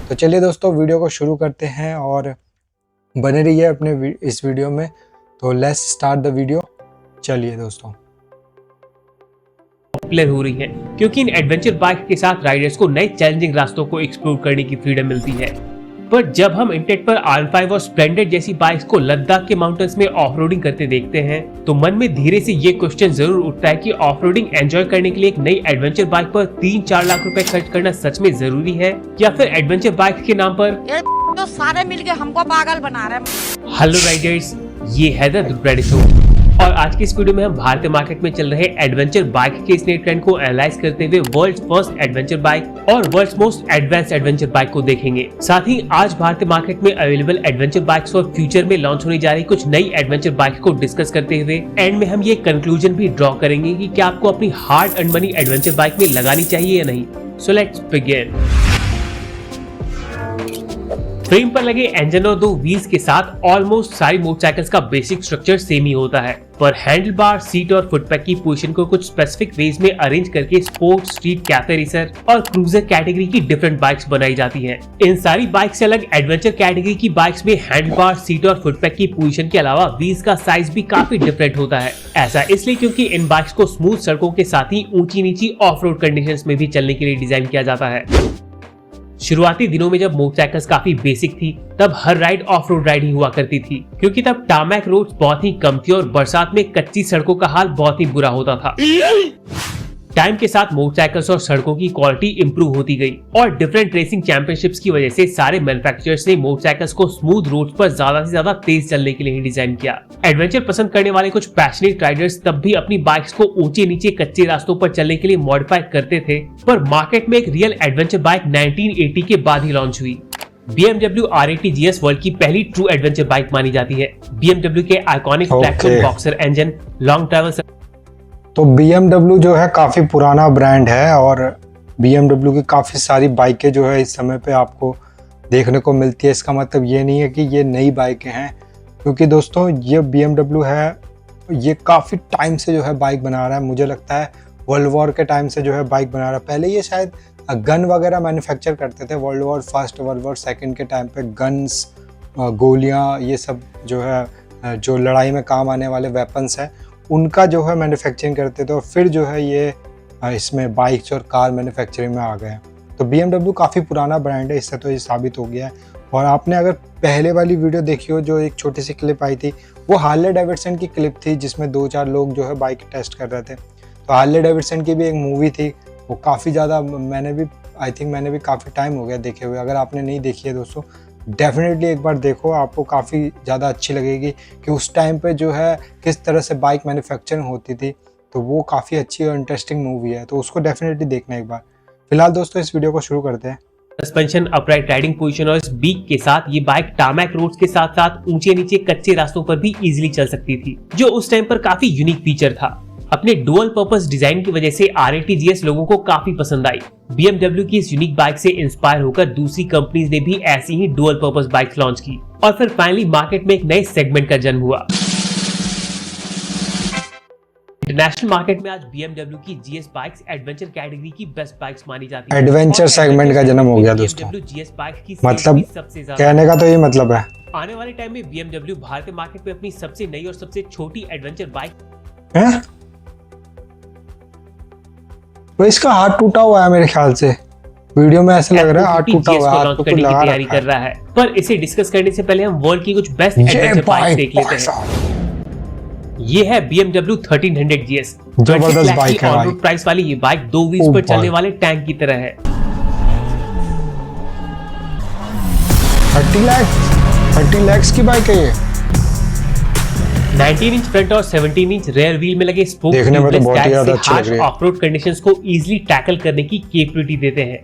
तो चलिए दोस्तों वीडियो को शुरू करते हैं और बने रहिए अपने इस वीडियो में। तो लेट्स स्टार्ट द वीडियो। चलिए दोस्तों, पॉपुलर हो रही है क्योंकि इन एडवेंचर बाइक के साथ राइडर्स को नए चैलेंजिंग रास्तों को एक्सप्लोर करने की फ्रीडम मिलती है। पर जब हम इंटेट पर R5 और स्प्लेंडर जैसी बाइक्स को लद्दाख के माउंटेन्स में ऑफ-रोडिंग करते देखते हैं तो मन में धीरे से ये क्वेश्चन जरूर उठता है कि ऑफ-रोडिंग एंजॉय करने के लिए एक नई एडवेंचर बाइक पर 3-4 लाख रुपए खर्च करना सच में जरूरी है, या फिर एडवेंचर बाइक के नाम पर तो सारे मिलके हमको पागल बना रहे हैं। हेलो राइडर्स, ये है द दुबराड़ी शो और आज की इस वीडियो में हम भारतीय मार्केट में चल रहे एडवेंचर बाइक के इस नए ट्रेंड को एनालाइज करते हुए वर्ल्ड्स फर्स्ट एडवेंचर बाइक और world's most advanced adventure bike को देखेंगे। साथ ही आज भारतीय मार्केट में अवेलेबल एडवेंचर बाइक्स और फ्यूचर में लॉन्च होने जा रही कुछ नई एडवेंचर बाइक को डिस्कस करते हुए एंड में हम ये कंक्लूजन भी ड्रॉ करेंगे कि क्या आपको अपनी hard earn money adventure bike में लगानी चाहिए या नहीं। So let's begin. फ्रेम पर लगे इंजन और 2 व्हील्स के साथ ऑलमोस्ट सारी मोटरसाइकिल्स का बेसिक स्ट्रक्चर सेम ही होता है, पर हैंडल बार, सीट और फुटपैक की पोजीशन को कुछ स्पेसिफिक वेज में अरेंज करके स्पोर्ट, स्ट्रीट, कैफे रेसर और क्रूजर कैटेगरी की डिफरेंट बाइक्स बनाई जाती हैं। इन सारी बाइक से अलग एडवेंचर कैटेगरी की बाइक्स में हैंडल बार, सीट और फुटपैक की पोजीशन के अलावा व्हील्स का साइज भी काफी डिफरेंट होता है। ऐसा इसलिए क्योंकि इन बाइक्स को स्मूथ सड़कों के साथ ही ऊंची नीची ऑफ रोड कंडीशन में भी चलने के लिए डिजाइन किया जाता है। शुरुआती दिनों में जब मोटरसाइकिल्स काफी बेसिक थी तब हर राइड ऑफ रोड राइड ही हुआ करती थी, क्योंकि तब टारमैक रोड्स बहुत ही कम थी और बरसात में कच्ची सड़कों का हाल बहुत ही बुरा होता था। टाइम के साथ मोटरसाइकिल्स और सड़कों की क्वालिटी इंप्रूव होती गई और डिफरेंट रेसिंग चैंपियनशिप्स की वजह से सारे मैन्युफैक्चरर्स ने मोटरसाइकिल्स को स्मूथ रोड्स पर ज्यादा से ज्यादा तेज चलने के लिए ही डिजाइन किया। एडवेंचर पसंद करने वाले कुछ पैशनेट राइडर्स तब भी अपनी बाइक्स को ऊंचे नीचे कच्चे रास्तों पर चलने के लिए मॉडिफाई करते थे, पर मार्केट में एक रियल एडवेंचर बाइक 1980 के बाद ही लॉन्च हुई। BMW R80 GS वर्ल्ड की पहली ट्रू एडवेंचर बाइक मानी जाती है। BMW के iconic platform boxer engine, long travel. तो BMW जो है काफ़ी पुराना ब्रांड है और BMW की काफ़ी सारी बाइकें जो है इस समय पे आपको देखने को मिलती है। इसका मतलब ये नहीं है कि ये नई बाइकें हैं, क्योंकि दोस्तों ये BMW है, ये काफ़ी टाइम से जो है बाइक बना रहा है। मुझे लगता है वर्ल्ड वॉर के टाइम से जो है बाइक बना रहा है। पहले ये शायद गन वगैरह मैन्युफैक्चर करते थे। World war first, world war second के टाइम पे गन्स, गोलियाँ, ये सब जो है जो लड़ाई में काम आने वाले वेपन्स हैं उनका जो है मैन्युफैक्चरिंग करते थे और फिर जो है ये इसमें बाइक्स और कार मैन्युफैक्चरिंग में आ गए हैं। तो BMW काफ़ी पुराना ब्रांड है, इससे तो ये साबित हो गया है। और आपने अगर पहले वाली वीडियो देखी हो जो एक छोटी सी क्लिप आई थी, वो हार्ले डेविडसन की क्लिप थी जिसमें 2-4 लोग जो है बाइक टेस्ट कर रहे थे। तो हार्ले डेविडसन की भी एक मूवी थी, वो काफ़ी ज़्यादा मैंने भी काफ़ी टाइम हो गया देखे हुए। अगर आपने नहीं देखी है दोस्तों, डेफिनेटली एक बार देखो, आपको काफ़ी ज़्यादा अच्छी लगेगी कि उस टाइम पे जो है किस तरह से बाइक मैन्युफैक्चरिंग होती थी। तो वो काफ़ी अच्छी और इंटरेस्टिंग मूवी है, तो उसको डेफिनेटली देखना एक बार। फिलहाल दोस्तों इस वीडियो को शुरू करते हैं। सस्पेंशन, अपराइट राइडिंग पोजीशन और इस बीक के साथ ये बाइक टारमैक रोड्स के साथ साथ ऊंचे नीचे कच्चे रास्तों पर भी इजीली चल सकती थी, जो उस टाइम पर काफी यूनिक फीचर था। अपने डुअल पर्पस डिजाइन की वजह से R80 GS लोगों को काफी पसंद आई। BMW की इस यूनिक बाइक से इंस्पायर होकर दूसरी कंपनीज ने भी ऐसी ही डुअल पर्पस बाइक लॉन्च की और फिर फाइनली मार्केट में एक नए सेगमेंट का जन्म हुआ। इंटरनेशनल मार्केट में आज BMW की GS बाइक्स एडवेंचर कैटेगरी की बेस्ट बाइक्स मानी जाती है। एडवेंचर सेगमेंट का जन्म हो गया दोस्तों। BMW GS बाइक की मतलब सबसे ज्यादा कहने का तो ये मतलब है। आने वाले टाइम में BMW भारतीय मार्केट में अपनी सबसे नई और सबसे छोटी एडवेंचर बाइक है। तो इसका हाथ टूटा हुआ है मेरे ख्याल से, वीडियो में ऐसा लग रहा है हाथ टूटा हुआ है, हाथ को करने की तैयारी कर रहा है। पर इसे डिस्कस करने से पहले हम वर्ल्ड की कुछ बेस्ट एडवेंचर बाइक्स देख लेते हैं। ये है BMW 1300 GS, जबरदस्त बाइक है भाई। प्राइस वाली ये बाइक 2 व्हील्स पर चलने वाले टैंक की तरह है। 30 लाख की बाइक है ये। 19 इंच फ्रंट और 17 इंच रेयर व्हील में लगे स्पोक देखने में तो बहुत ही ज्यादा अच्छी लग रही है। ऑफ-रोड कंडीशंस को इजीली टैकल करने की कैपेबिलिटी देते हैं।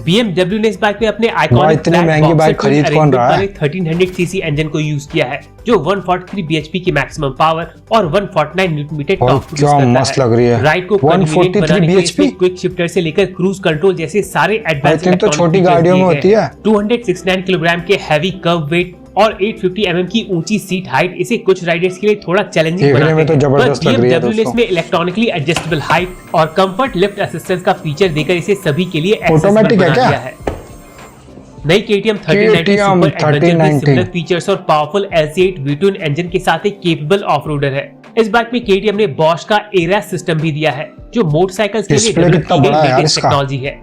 BMW ने इस बाइक में अपने आइकॉनिक इतनी महंगी बाइक खरीद कौन रहा है? 1300 सीसी इंजन को यूज किया है, जो 143 bhp की मैक्सिमम पावर और 149 न्यूटन मीटर टॉर्क प्रोड्यूस करता है। मस्त लग रही है। राइड को 143 bhp, क्विक शिफ्टर से लेकर क्रूज कंट्रोल जैसे सारे एडवांस तो छोटी गाड़ियों में होती है। 269 किलोग्राम के हैवी कर्व वेट और 850 mm की ऊंची सीट हाइट इसे कुछ राइडर्स के लिए थोड़ा चैलेंजिंग बनाते हैं। तो जबरदस्त लग रही है BMW ने इसमें इलेक्ट्रॉनिकली एडजस्टेबल हाइट और कंफर्ट लिफ्ट असिस्टेंस का फीचर देकर इसे सभी के लिए ऑटोमेटिक बना दिया है। नई KTM 3090 KTM सुपर एडवेंचर में 3090 सिमिलर फीचर्स और पावरफुल LC8 V12 इंजन के साथ एक केपेबल ऑफ-रोडर है। इस बाइक में KTM ने Bosch का ARAS सिस्टम भी दिया है, जो मोटरसाइकिल्स के लिए डिस्प्ले डेवलप कितना की गई बड़ा है यार लेटेस्ट इसका। टेक्नोलॉजी है।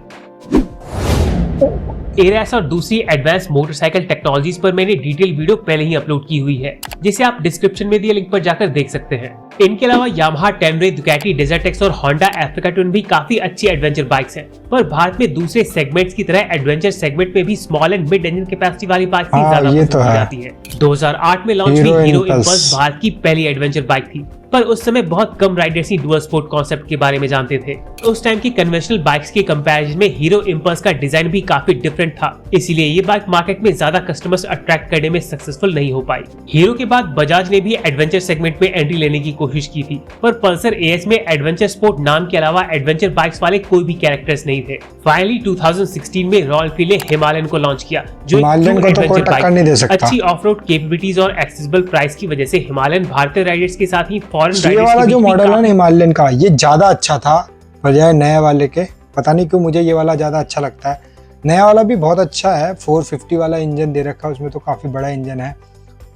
ARAS और दूसरी एडवांस मोटरसाइकिल टेक्नोलॉजीज पर मैंने डिटेल वीडियो पहले ही अपलोड की हुई है, जिसे आप डिस्क्रिप्शन में दिए लिंक पर जाकर देख सकते हैं। इनके अलावा यामाहा टेम्रे, दुकाटी डेजर्ट एक्स और होंडा अफ्रीका ट्विन भी काफी अच्छी एडवेंचर बाइक्स हैं, पर भारत में दूसरे सेगमेंट्स की तरह एडवेंचर सेगमेंट में भी small and mid engine capacity वाली बाइक ही ज्यादा ये पसंद तो की है। जाती है। 2008 में लॉन्च हुई हीरो इम्पल्स भारत की पहली एडवेंचर बाइक थी, पर उस समय बहुत कम राइडर्स ही डुअल स्पोर्ट कॉन्सेप्ट के बारे में जानते थे। उस टाइम की कन्वेंशनल बाइक्स के कंपैरिजन में हीरो इम्पल्स का डिजाइन भी काफी डिफरेंट था, इसीलिए ये बाइक मार्केट में ज्यादा कस्टमर्स अट्रैक्ट करने में सक्सेसफुल नहीं हो पाई। हीरो के बाद बजाज ने भी एडवेंचर सेगमेंट में एंट्री लेने की कोशिश की थी, पर पल्सर AS में एडवेंचर स्पोर्ट नाम के अलावा एडवेंचर बाइक्स वाले कोई भी कैरेक्टर्स नहीं थे। फाइनली 2016 में रॉयल एनफील्ड ने हिमालयन को लॉन्च किया, जो एक हिमालयन true को तो कोई adventure टक्कर bike नहीं दे थी। सकता। अच्छी ऑफ-रोड कैपेबिलिटीज और एक्सेसिबल प्राइस की वजह से हिमालयन भारतीय राइडर्स के साथ ही फॉरेन ये राइडर्स वाला के जो बीच भी मॉडल है काफी ना हिमालयन का, ये ज्यादा अच्छा था बजाय नए वाले के। पता नहीं क्यों मुझे ये वाला ज्यादा अच्छा लगता है। नया वाला भी बहुत अच्छा है, 450 वाला इंजन दे रखा है उसमें, तो काफी बड़ा इंजन है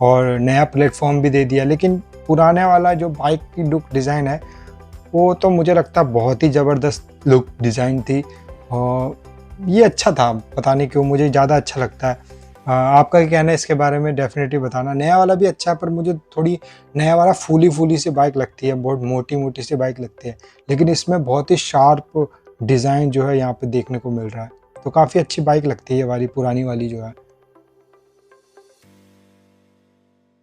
और नया प्लेटफॉर्म भी दे दिया। लेकिन पुराने वाला जो बाइक की लुक डिजाइन है वो तो मुझे लगता है बहुत ही जबरदस्त लुक डिजाइन थी और ये अच्छा था। पता नहीं क्यों मुझे ज़्यादा अच्छा लगता है। आपका क्या कहना है इसके बारे में डेफिनेटली बताना। नया वाला भी अच्छा है, पर मुझे थोड़ी नया वाला फूली सी बाइक लगती है, बहुत मोटी सी बाइक लगती है, लेकिन इसमें बहुत ही शार्प डिज़ाइन जो है यहाँ पे देखने को मिल रहा है, तो काफ़ी अच्छी बाइक लगती है ये वाली पुरानी वाली जो है।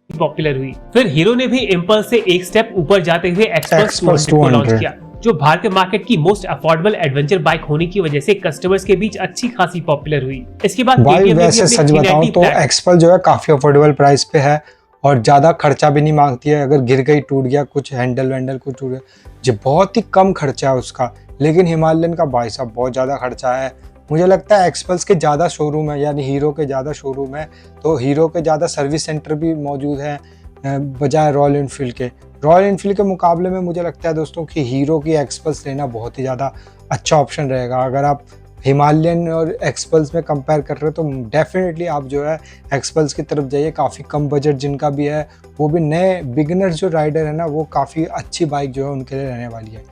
पॉपुलर हुई। फिर हीरो ने भी इम्पल्स से एक स्टेप ऊपर जाते हुए एक्सपल्स Xpulse 200 को लॉन्च 200 किया, जो भारतीय मार्केट की मोस्ट अफोर्डेबल एडवेंचर बाइक होने की वजह से कस्टमर्स के बीच अच्छी खासी पॉपुलर हुई। इसके बाद भाई KTM ने भी वैसे अपने सच बताऊं 390 तो Black एक्सपल जो है काफ़ी अफोर्डेबल प्राइस पे है और ज़्यादा खर्चा भी नहीं मांगती है। अगर गिर गई, टूट गया कुछ, हैंडल वैंडल कुछ टूट गया, जो बहुत ही कम खर्चा है उसका। लेकिन हिमालयन का भाई साहब बहुत ज़्यादा खर्चा है। मुझे लगता है एक्सपल्स के ज़्यादा शोरूम है, यानी हीरो के ज़्यादा शोरूम है, तो हीरो के ज़्यादा सर्विस सेंटर भी मौजूद है बजाय रॉयल एनफील्ड के। रॉयल एनफील्ड के मुकाबले में मुझे लगता है दोस्तों कि हीरो की एक्सपल्स लेना बहुत ही ज़्यादा अच्छा ऑप्शन रहेगा। अगर आप हिमालयन और एक्सपल्स में कंपेयर कर रहे हो तो डेफिनेटली आप जो है एक्सपल्स की तरफ जाइए। काफ़ी कम बजट जिनका भी है, वो भी नए बिगिनर्स जो राइडर है ना, वो काफ़ी अच्छी बाइक जो है उनके लिए रहने वाली है।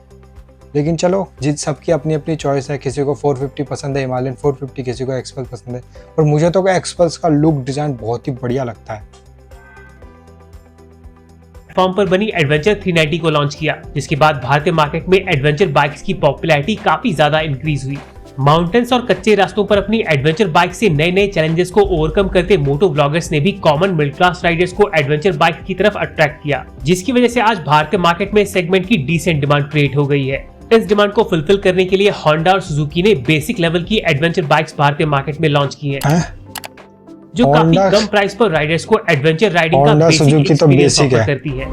लेकिन चलो, जिस सबकी अपनी अपनी चॉइस है, किसी को 450 पसंद है, हिमालयन 450, किसी को एक्सपल्स पसंद है, और मुझे तो एक्सपल्स का लुक डिज़ाइन बहुत ही बढ़िया लगता है। प्लेटफॉर्म पर बनी एडवेंचर 390 को लॉन्च किया, जिसके बाद भारतीय मार्केट में एडवेंचर बाइक्स की पॉपुलैरिटी काफी ज्यादा इंक्रीज हुई। माउंटेन्स और कच्चे रास्तों पर अपनी एडवेंचर बाइक से नए नए चैलेंजेस को ओवरकम करते मोटो ब्लॉगर्स ने भी कॉमन मिडिल क्लास राइडर्स को एडवेंचर बाइक की तरफ अट्रैक्ट किया, जिसकी वजह से आज भारतीय मार्केट में सेगमेंट की डिसेंट डिमांड क्रिएट हो गई है। इस डिमांड को फुलफिल करने के लिए होंडा और सुजुकी ने बेसिक लेवल की एडवेंचर बाइक्स भारतीय मार्केट में लॉन्च की हैं, जो काफी Honda- कम प्राइस पर राइडर्स को एडवेंचर राइडिंग का Honda बेसिक Suzuki तो एक्सपीरियंस basic ऑफर है। करती है।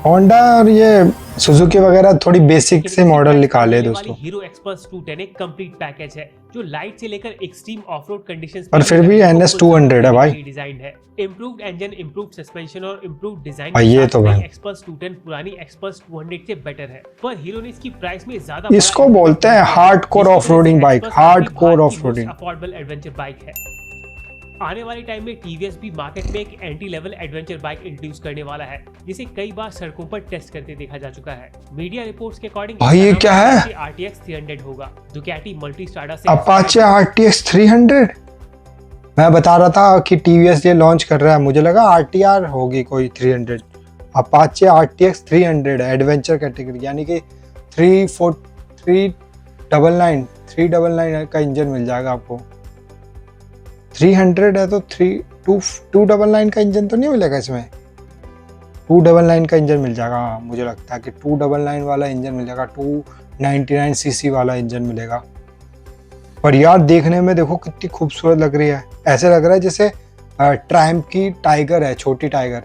होंडा और ये सुजुकी वगैरह थोड़ी बेसिक से मॉडल निकाले दोस्तों, हीरो एक्सपल्स 210 एक कंप्लीट पैकेज है, जो लाइट से लेकर एक्सट्रीम ऑफ-रोड कंडीशंस पर फिर भी NS 200 है भाई। डिजाइन है। इंप्रूव्ड इंजन, इंप्रूव्ड सस्पेंशन और इंप्रूव्ड डिजाइन भाई ये तो भाई एक्सपल्स 210 पुरानी एक्सपल्स 200 से बेटर है, पर हीरो ने इसकी प्राइस में ज्यादा इसको बोलते हैं hardcore off-roading bike, hardcore off-roading. Affordable adventure bike है। आने वाले टाइम में टीवीएस भी मार्केट में एक anti level adventure bike introduce करने वाला है, जिसे कई बार सड़कों पर टेस्ट करते देखा जा चुका है। मीडिया रिपोर्ट्स के अकॉर्डिंग भाई ये क्या है? RTX 300 होगा। दुकाटी मल्टीस्ट्राडा से अपाचे RTX 300। मैं बता रहा था कि TVS ये लॉन्च कर रहा है, मुझे लगा RTR होगी कोई 300। अपाचे RTX 300 एडवेंचर कैटेगरी, यानी कि 399 का इंजन मिल जाएगा आपको। 300 है तो 299 का इंजन तो नहीं मिलेगा इसमें। 299 का इंजन मिल जाएगा। हाँ, मुझे लगता है कि 299 वाला इंजन मिल जाएगा, 299 सीसी वाला इंजन मिलेगा। पर यार देखने में देखो कितनी खूबसूरत लग रही है, ऐसे लग रहा है जैसे ट्रायम्फ की टाइगर है, छोटी टाइगर।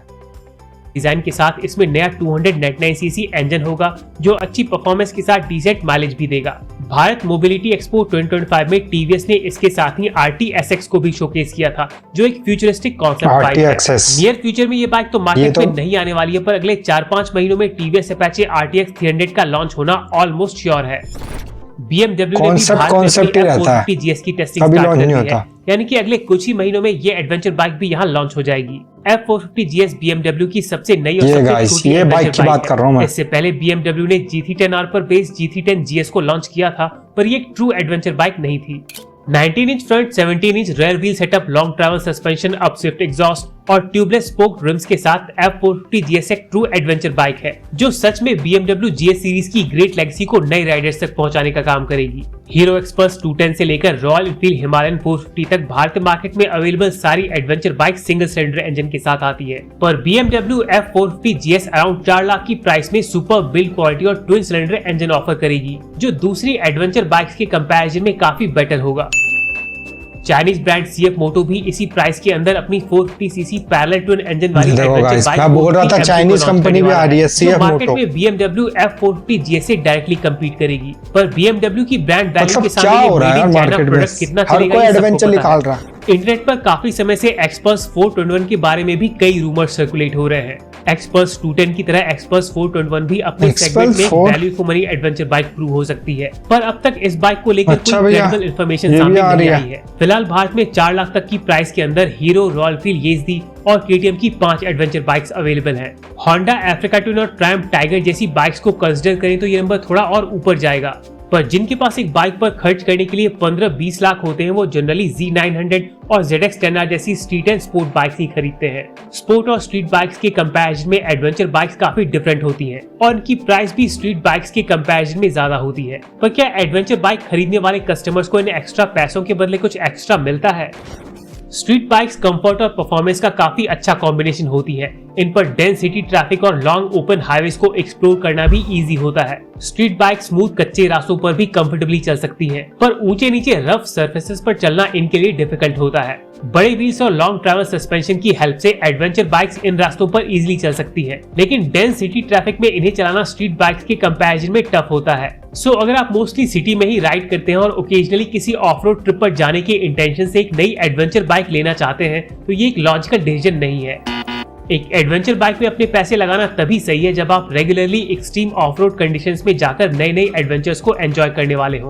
डिजाइन के साथ इसमें नया 299 सीसी इंजन होगा, जो अच्छी परफॉर्मेंस के साथ डिसेंट माइलेज भी देगा। भारत मोबिलिटी एक्सपो 2025 में टीवीएस ने इसके साथ ही RT-SX को भी शोकेस किया था, जो एक फ्यूचरिस्टिक कॉन्सेप्ट बाइक है। नियर फ्यूचर में ये बाइक तो मार्केट में नहीं आने वाली है, पर अगले 4-5 महीनों में टीवीएस अपाचे RTX 300 का लॉन्च होना ऑलमोस्ट श्योर है। BMW ने भी भारत में F450 GS की टेस्टिंग स्टार्ट कर दी है, यानी कि अगले कुछ ही महीनों में ये एडवेंचर बाइक भी यहाँ लॉन्च हो जाएगी। F450 GS BMW की सबसे नई और सबसे छोटी एडवेंचर बाइक बात कर रहा हूं। इससे पहले BMW ने GT10R पर बेस्ड GT10 GS को लॉन्च किया था, पर ये एक ट्रू एडवेंचर बाइक नहीं थी। 19 inch front, 17 inch rear wheel setup, long travel suspension, upswept exhaust और ट्यूबलेस स्पोक रिम्स के साथ F450 GS एक ट्रू एडवेंचर बाइक है, जो सच में BMW GS सीरीज की ग्रेट लेगेसी को नए राइडर्स तक पहुंचाने का काम करेगी। हीरो एक्सपल्स 210 से लेकर रॉयल एनफील्ड हिमालयन 450 तक भारतीय मार्केट में अवेलेबल सारी adventure bike single cylinder engine के साथ आती है, पर BMW F450 GS around 4 lakh की प्राइस में सुपर बिल्ड क्वालिटी और ट्विन सिलेंडर इंजन ऑफर करेगी, जो दूसरी एडवेंचर बाइक्स के कंपैरिजन में काफी बेटर होगा। चाइनीज ब्रांड CF मोटो भी इसी प्राइस के अंदर अपनी 450cc पैरेलल ट्विन इंजन वाली एडवेंचर बाइक मैं बोल रहा था, चाइनीज कंपनी भी आ रही है CF मार्केट में BMW F450 GS से डायरेक्टली कम्पीट करेगी, पर BMW की ब्रांड वैल्यू के सामने ये मेड इन चाइना प्रोडक्ट कितना चलेगा ये सबको पता है। इंटरनेट पर काफी समय से एक्सपल्स 421 के बारे में भी कई रूमर सर्कुलेट हो रहे हैं। एक्सपल्स 210 की तरह एक्सपल्स 421 भी अपने सेगमेंट में value for money adventure bike prove हो सकती है, पर अब तक इस बाइक को लेकर कोई क्रेडिबल इंफॉर्मेशन सामने नहीं आई है। फिलहाल भारत में 4 लाख तक की प्राइस के अंदर हीरो, रॉयल एनफील्ड, येज़दी और KTM की 5 एडवेंचर बाइक्स अवेलेबल हैं। होंडा अफ्रीका ट्विन और ट्रायम्फ टाइगर जैसी बाइक्स को कंसीडर करें तो ये नंबर थोड़ा और ऊपर जाएगा, पर जिनके पास एक बाइक पर खर्च करने के लिए 15-20 लाख होते हैं, वो जनरली Z900 और ZX10R जैसी स्ट्रीट एंड स्पोर्ट बाइक्स ही खरीदते हैं। स्पोर्ट और स्ट्रीट बाइक्स के कंपैरिजन में एडवेंचर बाइक्स काफी डिफरेंट होती हैं और इनकी प्राइस भी स्ट्रीट बाइक्स के कंपैरिजन में ज्यादा होती है। पर क्या एडवेंचर बाइक खरीदने वाले कस्टमर्स को इन एक्स्ट्रा पैसों के बदले कुछ एक्स्ट्रा मिलता है? स्ट्रीट बाइक्स कंफर्ट और परफॉर्मेंस का काफी अच्छा कॉम्बिनेशन होती है। इन पर डेंस सिटी ट्रैफिक और लॉन्ग ओपन हाईवेज को एक्सप्लोर करना भी इजी होता है। स्ट्रीट बाइक स्मूथ कच्चे रास्तों पर भी कंफर्टेबली चल सकती हैं, पर ऊंचे नीचे रफ सरफेसेस पर चलना इनके लिए डिफिकल्ट होता है। बड़े व्हील्स और लॉन्ग ट्रैवल सस्पेंशन की हेल्प से एडवेंचर बाइक्स इन रास्तों पर इजीली चल सकती है, लेकिन डेंस सिटी ट्रैफिक में इन्हें चलाना स्ट्रीट बाइक्स के कंपैरिजन में टफ होता है। सो अगर आप मोस्टली सिटी में ही राइड करते हैं और ओकेजनली किसी ऑफ रोड ट्रिप पर जाने के इंटेंशन से एक नई एडवेंचर बाइक लेना चाहते हैं, तो ये एक लॉजिकल डिसीजन नहीं है। एक एडवेंचर बाइक में अपने पैसे लगाना तभी सही है जब आप regularly extreme of road conditions में जाकर नए नए एडवेंचर्स को एंजॉय करने वाले हो।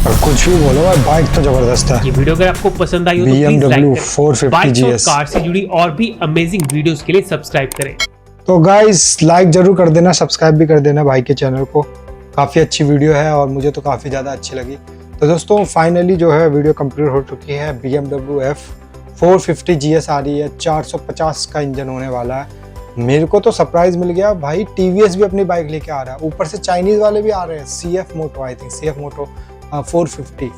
और कुछ भी बोलो, बाइक तो जबरदस्त है। ये वीडियो अगर आपको पसंद आई हो तो प्लीज लाइक करें। बाइक और कार से जुड़ी और भी अमेजिंग वीडियोस के लिए सब्सक्राइब करें। तो गाइस लाइक जरूर कर देना, सब्सक्राइब भी कर देना भाई के चैनल को। काफ़ी अच्छी वीडियो है और मुझे तो काफ़ी ज़्यादा अच्छी लगी। तो दोस्तों फाइनली जो है वीडियो कंप्लीट हो चुकी है। BMW F450 GS आ रही है, 450 का इंजन होने वाला है। मेरे को तो सरप्राइज मिल गया भाई, TVS भी अपनी बाइक लेके आ रहा है, ऊपर से चाइनीज़ वाले भी आ रहे हैं, CF moto I think, CF moto 450।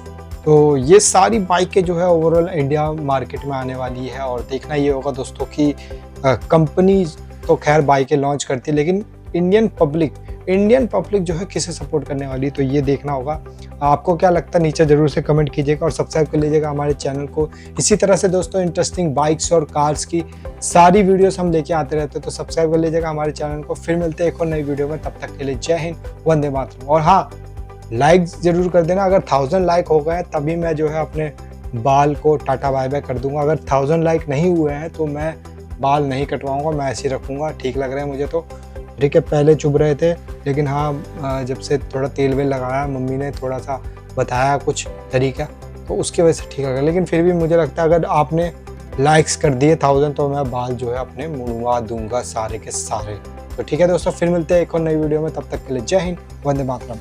तो ये सारी बाइकें जो है ओवरऑल इंडिया मार्केट में आने वाली है। और देखना ये होगा दोस्तों कि कंपनी तो खैर बाइकें लॉन्च करती है, लेकिन इंडियन पब्लिक जो है किसे सपोर्ट करने वाली, तो ये देखना होगा। आपको क्या लगता है नीचे जरूर से कमेंट कीजिएगा और सब्सक्राइब कर लीजिएगा हमारे चैनल को। इसी तरह से दोस्तों इंटरेस्टिंग बाइक्स और कार्स की सारी वीडियोस हम लेके आते रहते हैं, तो सब्सक्राइब कर लीजिएगा हमारे चैनल को। फिर मिलते हैं एक और नई वीडियो में, तब तक के लिए जय हिंद, वंदे मातरम। और हाँ, लाइक जरूर कर देना। अगर 1000 लाइक हो गए तभी मैं जो है अपने बाल को टाटा बाय बाय कर दूंगा। अगर 1000 लाइक नहीं हुए हैं तो मैं बाल नहीं कटवाऊंगा, मैं ऐसे ही रखूंगा। ठीक लग रहा है मुझे तो, ठीक है। पहले चुभ रहे थे, लेकिन हाँ जब से थोड़ा तेल वेल लगाया, मम्मी ने थोड़ा सा बताया कुछ तरीका, तो उसकी वजह से ठीक लगा। लेकिन फिर भी मुझे लगता है अगर आपने लाइक्स कर दिए 1000 तो मैं बाल जो है अपने मुड़वा दूंगा सारे के सारे। तो ठीक है दोस्तों, फिर मिलते हैं एक और नई वीडियो में, तब तक के लिए जय हिंद, वंदे मातरम।